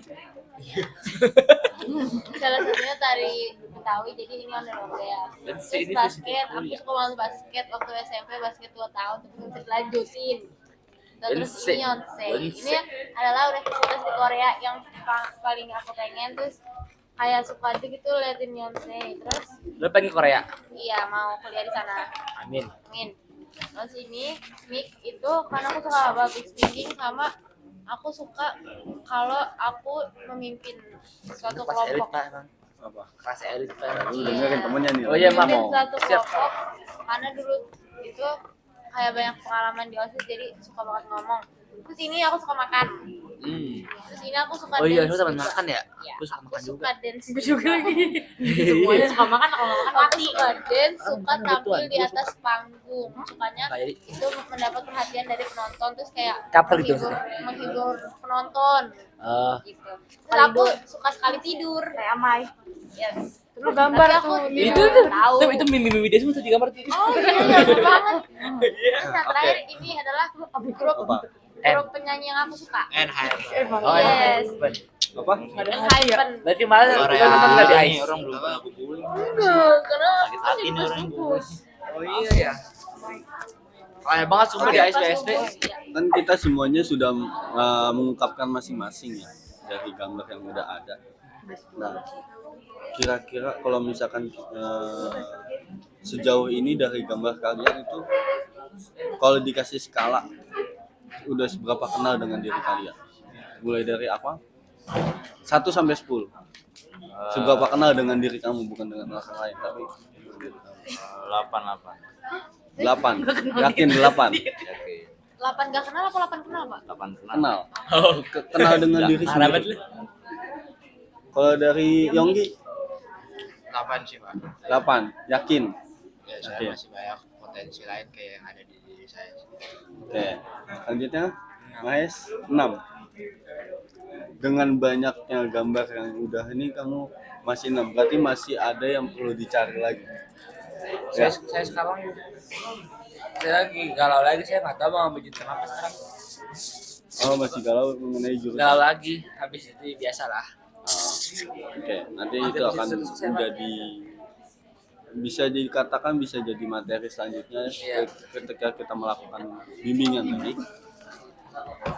Salah satunya tari Betawi, jadi ini ondel-ondel. Dan Terus ini basket, fisik aku kuliah. suka banget basket waktu SMP, basket 2 tahun, tapi nggak bisa dilanjutin. Terus Beyonce. ini Yonsei. Beyonce. Ini adalah universitas di Korea yang paling aku pengen, terus kayak suka aja gitu liatin Yonsei. Terus Lo pengen ke Korea? iya mau kuliah di sana. Amin. Amin. Terus ini mic itu karena aku suka public speaking sama aku suka kalau aku memimpin suatu Kelas elit, kelompok. Pak, emang. apa? Kelas elit, Pak. Lu dengerin temennya nih. Oh iya, Mam. Memimpin suatu Siap. kelompok karena dulu itu kayak banyak pengalaman di OSIS jadi suka banget ngomong. Terus ini aku suka makan. Terus ini aku suka Oh iya, dance lu teman juga. makan ya? Iya, Gue suka aku makan juga. suka dance lagi. Semuanya suka makan, kalau nggak makan mati. Aku suka dance, suka makan tampil gituan. di atas panggung. Sukanya Kayak itu mendapat perhatian dari penonton, terus kayak Caper gitu menghibur penonton gitu. Terus aku suka sekali tidur. Kayak Amai. Yes. Lu gambar Tapi aku tuh. itu tahu. itu mimpi dia semua tuh di kamar tidur. Oh iya, bener banget. Terus yang terakhir ini adalah grup Apa? grup penyanyi yang aku suka. Oh Yes. Apa? Hypen. Berarti malah Korea kita nonton tadi ini Ice. orang belum pernah kumpulin. Enggak, karena Sakit hati nih orang bagus. Oh iya ya. Kaya banget sumpah di Ice BSD. Kan kita semuanya sudah mengungkapkan masing-masing ya dari gambar yang udah ada. Nah, kira-kira kalau misalkan sejauh ini dari gambar kalian itu kalau dikasih skala udah seberapa kenal dengan diri kalian? Mulai dari apa? 1 sampai 10. Seberapa kenal dengan diri kamu, bukan dengan orang lain, tapi dengan diri kamu. 8. 8. Yakin 8. Oke. 8 gak kenal apa 8 kenal, Pak? 8 kenal. Kenal. Oh, Kenal dengan diri parah banget sendiri. lu. Kalau dari Yonggi 8 sih Pak. 8. Yakin. Ya, saya Oke. masih banyak potensi lain kayak yang ada di diri saya. Oke. Selanjutnya Mahes 6. Dengan banyaknya gambar yang udah ini kamu masih 6. Berarti masih ada yang perlu dicari lagi. Ya. Saya sekarang saya lagi galau lagi, saya nggak tahu mau ambil jurusan apa sekarang. Oh, masih galau mengenai jurusan. Galau lagi, habis itu biasalah. Oke, nanti itu akan udah bisa dikatakan bisa jadi materi selanjutnya ketika kita melakukan bimbingan lagi.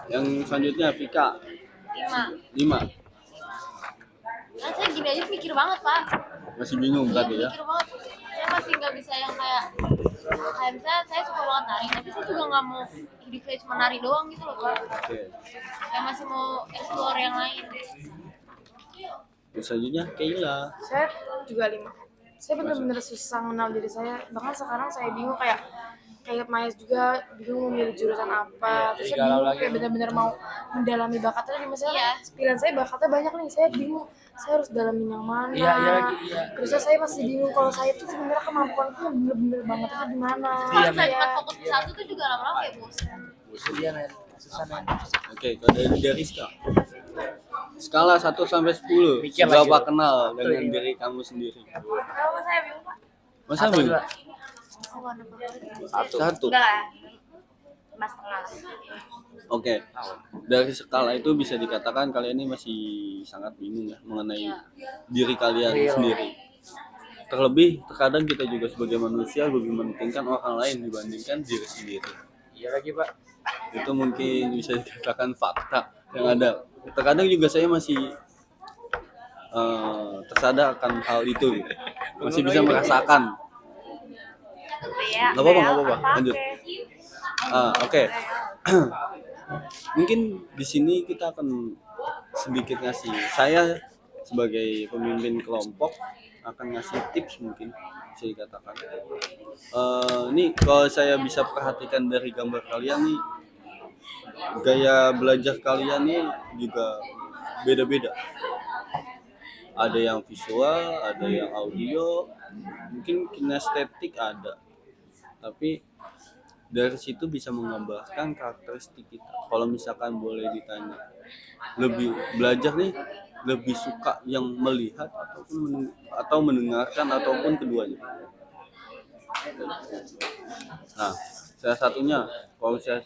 Yang selanjutnya Vika 5. 5. Nah, saya gini aja mikir banget, Pak. Masih bingung Iya, tadi ya. mikir banget. Saya masih nggak bisa yang kayak misalnya saya suka banget nari, tapi saya juga nggak mau hidup saya cuma nari doang gitu loh, Pak. Oke. Saya masih mau explore yang lain. Yang selanjutnya Keila. Saya juga 5. Saya benar-benar susah mengenal diri saya. Bahkan sekarang saya bingung kayak Mayas juga bingung memilih jurusan apa. Terus saya bingung kayak benar-benar mau mendalami bakatnya. Misalnya pilihan saya bakatnya banyak nih. Saya bingung saya harus dalamin yang mana. Terus saya masih bingung kalau saya tuh sebenarnya kemampuanku yang benar-benar banget itu di mana. Kalau saya cuma fokus ke satu tuh juga lama-lama ya bosan. Iya men, susah men. Oke, kalau dari Rizka. Skala 1 sampai 10. Mikir Seberapa lagi. kenal dengan diri kamu sendiri? Kalau saya bingung, Pak. Masa Satu, bingung? dua. Warna favorit. Satu. Enggak lah. 5,5. Oke. Dari skala itu bisa dikatakan kalian ini masih sangat bingung ya mengenai diri kalian sendiri. Terlebih terkadang kita juga sebagai manusia lebih mementingkan orang lain dibandingkan diri sendiri. Iya lagi Pak. Itu mungkin bisa dikatakan fakta yang ada. Terkadang juga saya masih tersadar akan hal itu gitu. Masih bisa merasakan. Nggak apa-apa. Lanjut. Oke. Mungkin di sini kita akan sedikit ngasih, saya sebagai pemimpin kelompok akan ngasih tips mungkin bisa dikatakan. Ini kalau saya bisa perhatikan dari gambar kalian nih, gaya belajar kalian nih juga beda-beda. Ada yang visual, ada yang audio, mungkin kinestetik ada. Tapi dari situ bisa menggambarkan karakteristik kita. Kalau misalkan boleh ditanya, lebih belajar nih lebih suka yang melihat atau mendengarkan ataupun keduanya. Nah, salah satunya kalau saya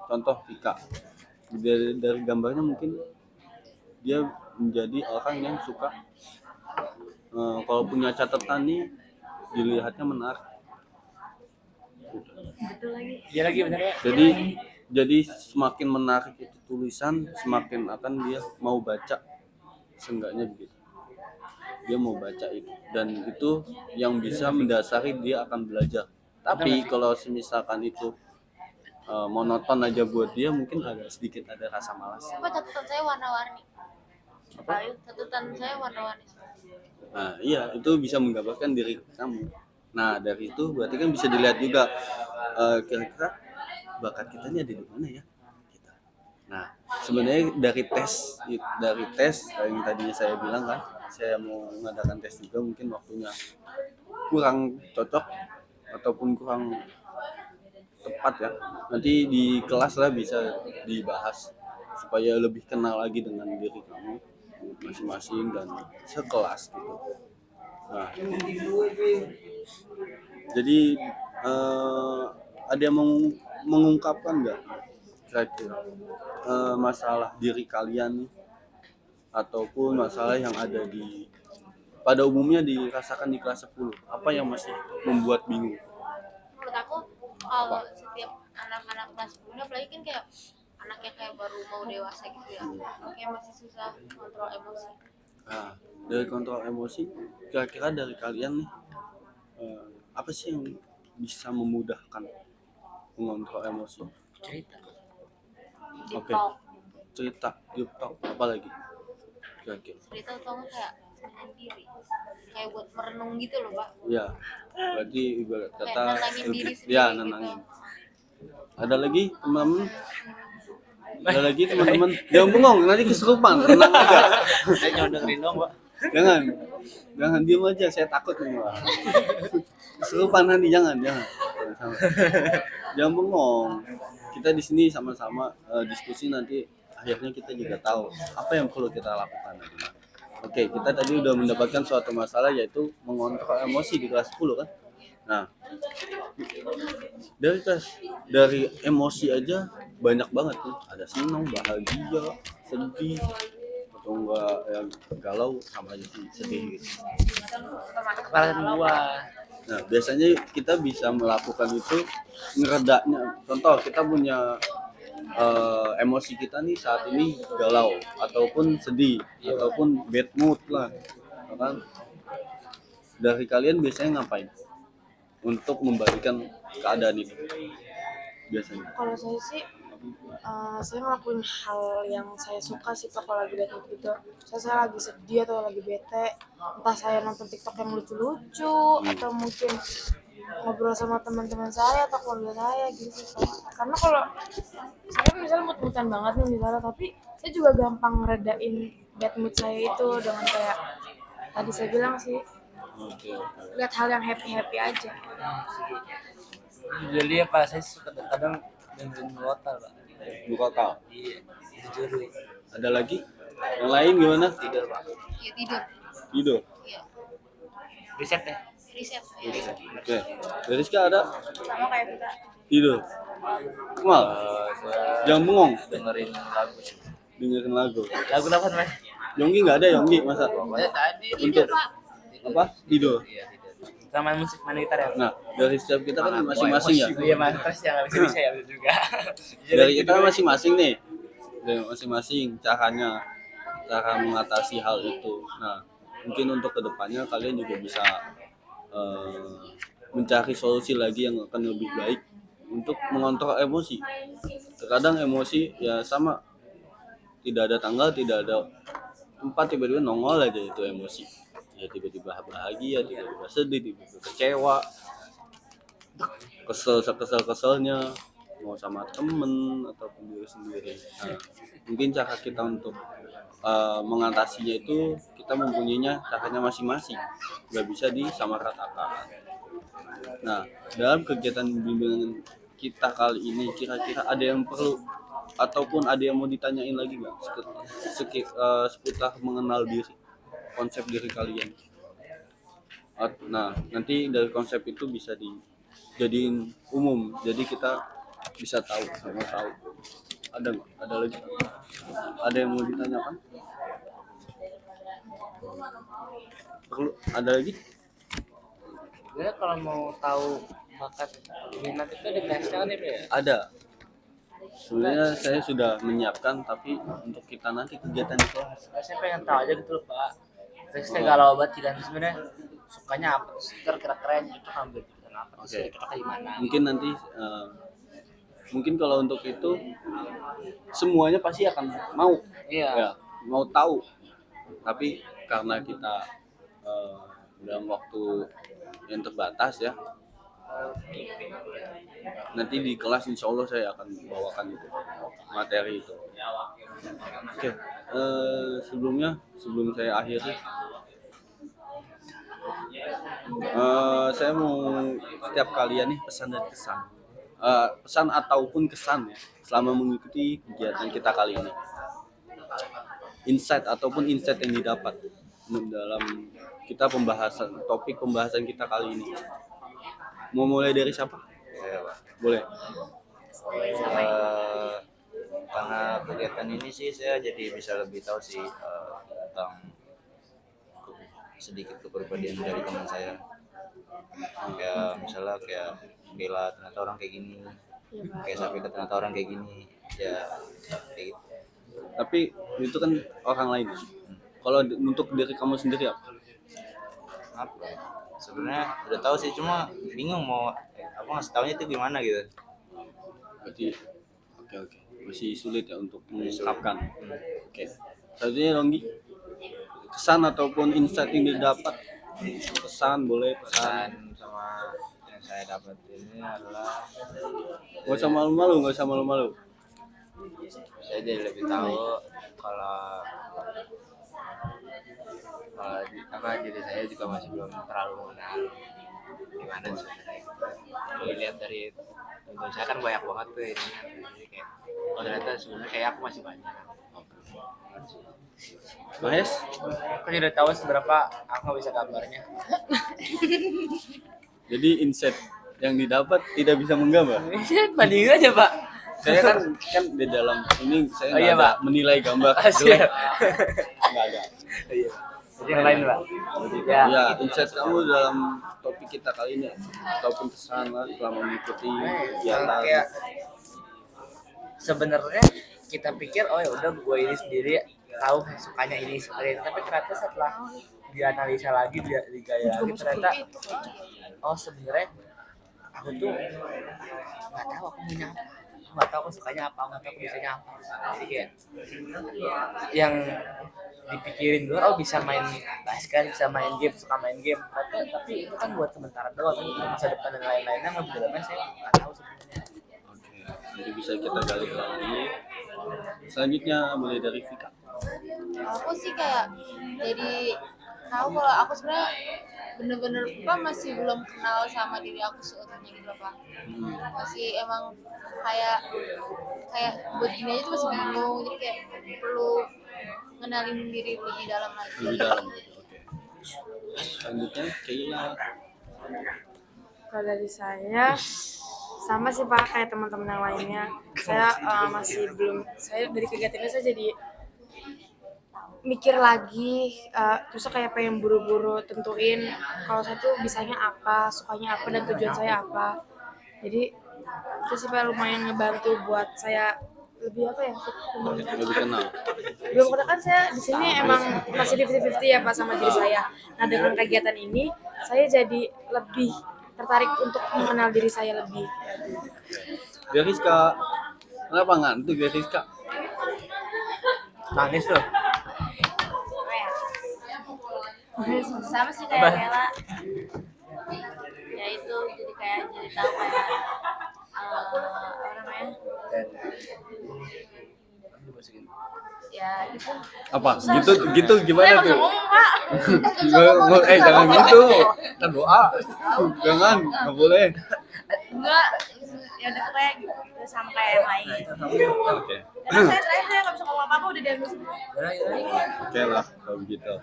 contoh Vika, dari gambarnya mungkin dia menjadi orang yang suka kalau punya catatan nih dilihatnya menarik. Iya lagi bener ya. Jadi semakin menarik itu tulisan, semakin akan dia mau baca, seenggaknya begitu. Dia mau baca itu, dan itu yang bisa mendasari dia akan belajar. Tapi kalau misalkan itu monoton aja buat dia, mungkin sedikit ada rasa malas. Apa catatan saya warna-warni? Catatan saya warna-warni. Nah, iya, itu bisa menggambarkan diri kamu. Nah, dari itu berarti kan bisa dilihat juga kira-kira bakat kita ini ada di mana ya? Nah, sebenarnya dari tes yang tadinya saya bilang kan, saya mau mengadakan tes juga, mungkin waktunya kurang cocok ataupun kurang tepat ya. Nanti di kelas lah bisa dibahas supaya lebih kenal lagi dengan diri kamu masing-masing dan sekelas gitu. Nah, jadi ada yang mengungkapkan nggak kira-kira masalah diri kalian nih, ataupun masalah yang ada pada umumnya dirasakan di kelas 10, apa yang masih membuat bingung? Menurut aku kalau setiap anak-anak kelas 10 apalagi kan kayak anak yang kayak baru mau dewasa gitu ya, kayak masih susah kontrol emosi. Nah, dari kontrol emosi, kira-kira dari kalian nih apa sih yang bisa memudahkan mengontrol emosi? Cerita. Oke. Cerita, deep talk, apa lagi? Kira-kira. Cerita atau nggak kayak menyendiri, kayak buat merenung gitu loh Pak. Ya, berarti ibarat Kayak kata nenangin diri sendiri ya gitu. nenangin. Ada lagi teman-teman? Ada lagi teman-teman? Jangan bengong, nanti kesurupan. Tenang aja. Saya cuma dengerin doang, Pak. Jangan diem aja, saya takut nih Pak. Kesurupan nanti, jangan. Jangan bengong. Kita di sini sama-sama diskusi, nanti akhirnya kita juga tahu apa yang perlu kita lakukan. Oke, kita tadi udah mendapatkan suatu masalah yaitu mengontrol emosi di kelas 10 kan. Nah, dari emosi aja banyak banget tuh. Ada senang, bahagia, sedih, atau enggak yang galau, sama aja sih sedih gitu. Kepala dua. Nah, biasanya kita bisa melakukan itu ngeredanya. Contoh, kita punya emosi kita nih saat ini galau ataupun sedih ataupun bad mood lah, ya kan? Dari kalian biasanya ngapain untuk membalikan keadaan itu biasanya? Kalau saya sih saya ngelakuin hal yang saya suka sih Pak, kalau lagi bete gitu. Saya lagi sedih atau lagi bete, entah saya nonton TikTok yang lucu-lucu atau mungkin ngobrol sama teman-teman saya atau keluarga saya gitu Pak. Karena kalau saya misalnya mood-moodan banget nih misalnya, tapi saya juga gampang ngeredain bad mood saya itu dengan kayak tadi saya bilang sih, Oke. lihat hal yang happy-happy aja. Jadi ya Pak, saya suka kadang dengerin lokal Pak. Buka kau. Iya, jujur nih. Ada lagi? Yang lain gimana? Tidur Pak. Ya tidur. Tidur. Iya. Riset deh. Riset. Ya. Oke. Dari Rizka ada Sama kayak kita. tidur. Kemal, Saya jangan bengong. dengerin lagu sih. Dengerin lagu. Lagu apa Mas? Yonggi nggak ada Yonggi masa? Pokoknya tadi Untuk Pak. apa? Tidur. iya tidur. Kita main musik, main gitar ya. Nah, dari setiap kita kan masing-masing ya. Iya Mas, terus yang nggak bisa ya betul juga. Dari kita masing-masing nih. Dari masing-masing caranya, cara mengatasi hal itu. Nah, mungkin untuk kedepannya kalian juga bisa mencari solusi lagi yang akan lebih baik untuk mengontrol emosi. Terkadang emosi ya sama, tidak ada tanggal, tidak ada tempat, tiba-tiba nongol aja itu emosi. Ya tiba-tiba bahagia, tiba-tiba sedih, tiba-tiba kecewa, kesel-keselnya, mau sama temen ataupun diri sendiri. Nah, mungkin cara kita untuk mengatasinya itu kita mempunyainya caranya masing-masing, nggak bisa disamaratakan. Nah, dalam kegiatan bimbingan kita kali ini kira-kira ada yang perlu ataupun ada yang mau ditanyain lagi nggak seputar mengenal diri, konsep diri kalian? Nah, nanti dari konsep itu bisa dijadiin umum, jadi kita bisa tahu sama tahu. Ada nggak? Ada lagi? Ada yang mau ditanyakan? Perlu? Ada lagi? Sebenarnya kalau mau tahu bakat minat itu ada tesnya kan itu ya? Ada. Sebenarnya saya sudah menyiapkan, tapi untuk kita nanti kegiatan di kelas. Saya pengen tahu aja gitu loh Pak. Terus saya galau banget kan sebenarnya sukanya apa? Kira-kira keren itu ambil jurusan apa? Oke. Kira-kira gimana? Mungkin nanti mungkin kalau untuk itu semuanya pasti akan mau, Iya. ya, mau tahu. Tapi karena kita dalam waktu yang terbatas ya, nanti di kelas insya Allah saya akan bawakan itu materi itu. Oke, sebelum saya akhiri, saya mau setiap kalian nih pesan dan kesan, pesan ataupun kesan ya selama mengikuti kegiatan kita kali ini. Insight ataupun insight yang didapat dalam kita topik pembahasan kita kali ini. Mau mulai dari siapa? Saya Pak. Boleh. Karena kegiatan ini sih saya jadi bisa lebih tahu sih tentang sedikit kepribadian dari teman saya. Kayak misalnya kayak Bella ternyata orang kayak gini, kayak Sapika ternyata orang kayak gini, ya kayak gitu. Tapi itu kan orang lain. Kalau untuk diri kamu sendiri apa? Apa ya? Sebenarnya udah tahu sih, cuma bingung mau apa ngasih taunya itu gimana gitu. Berarti oke. Masih sulit ya untuk Masih sulit. mengungkapkan. Oke. Selanjutnya Longgi, kesan ataupun insight yang didapat. Pesan boleh, pesan. Pesan sama yang saya dapat ini adalah Gak usah malu-malu. saya jadi lebih tahu kalau apa diri saya juga masih belum terlalu mengenal gimana sebenarnya. Kalau dilihat dari tonton saya kan banyak banget tuh ini, jadi kayak oh ternyata sebenarnya kayak aku masih banyak. Mahes, Aku sudah tahu seberapa aku nggak bisa gambarnya. jadi insight yang didapat tidak bisa menggambar. Bandingin aja Pak. Saya kan di dalam ini saya Oh, iya, nggak ada Pak. menilai gambar Ah, jelek. siap. Nggak ada. Iya. Yang lain Pak. Ya. Ya, insight kamu dalam topik kita kali ini ataupun kesan lah selama mengikuti kegiatan. Kayak sebenarnya kita pikir oh ya udah gue ini sendiri tahu sukanya ini sukanya itu, tapi ternyata setelah dianalisa lagi digaya lagi ternyata oh sebenarnya aku tuh nggak tahu aku punya apa, aku nggak tahu aku sukanya apa, aku nggak tahu aku bisanya apa. Jadi kayak yang dipikirin dulu oh bisa main basket, bisa main game, suka main game, tapi itu kan buat sementara doang, kan untuk masa depan dan lain-lainnya lebih dalamnya saya nggak tahu sebenarnya. Oke, jadi bisa kita gali lagi. Selanjutnya mulai dari Vika. Aku sih kayak jadi tahu kalau aku sebenarnya bener-bener apa masih belum kenal sama diri aku seutuhnya gitu loh Pak. Masih emang kayak buat gini aja tuh masih bingung, jadi kayak perlu ngenalin diri lebih dalam lagi. Lebih dalam. Oke. Selanjutnya kayaknya Kalau dari saya sama sih Pak kayak teman-teman yang lainnya. Saya masih belum, saya dari kegiatan ini saya jadi mikir lagi, terus kayak pengen buru-buru tentuin kalau saya tuh bisanya apa, sukanya apa, dan tujuan saya apa. Jadi itu sih Pak lumayan ngebantu buat saya lebih apa ya? lebih kenal. Belum karena kan saya di sini emang masih 50-50 ya Pak sama diri saya. Nah dengan kegiatan ini saya jadi lebih tertarik untuk mengenal diri saya lebih. Dari Rizka, kenapa ngantuk ya Rizka? Nangis tuh. Sama sih kayak Nela, ya itu jadi tahu kayak apa namanya ya gitu. Apa? Gitu gimana tuh? Ngomong Pak. Jangan gitu. Kan doa. Jangan, nggak boleh. Enggak, ya udah kayak gitu sama kayak yang lain. Oke. Karena saya nggak bisa ngomong apa-apa udah diambil semua. Oke lah kalau begitu.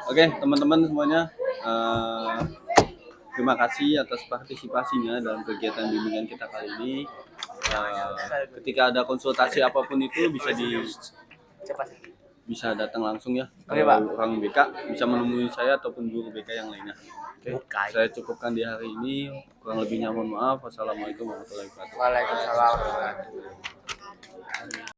Oke teman-teman semuanya, terima kasih atas partisipasinya dalam kegiatan bimbingan kita kali ini. Ketika ada konsultasi apapun itu bisa datang langsung ya. Oke, Pak. Orang BK bisa menemui saya ataupun guru BK yang lainnya. Oke. Saya cukupkan di hari ini. Kurang lebihnya mohon maaf. Wassalamualaikum warahmatullahi wabarakatuh. Waalaikumsalam.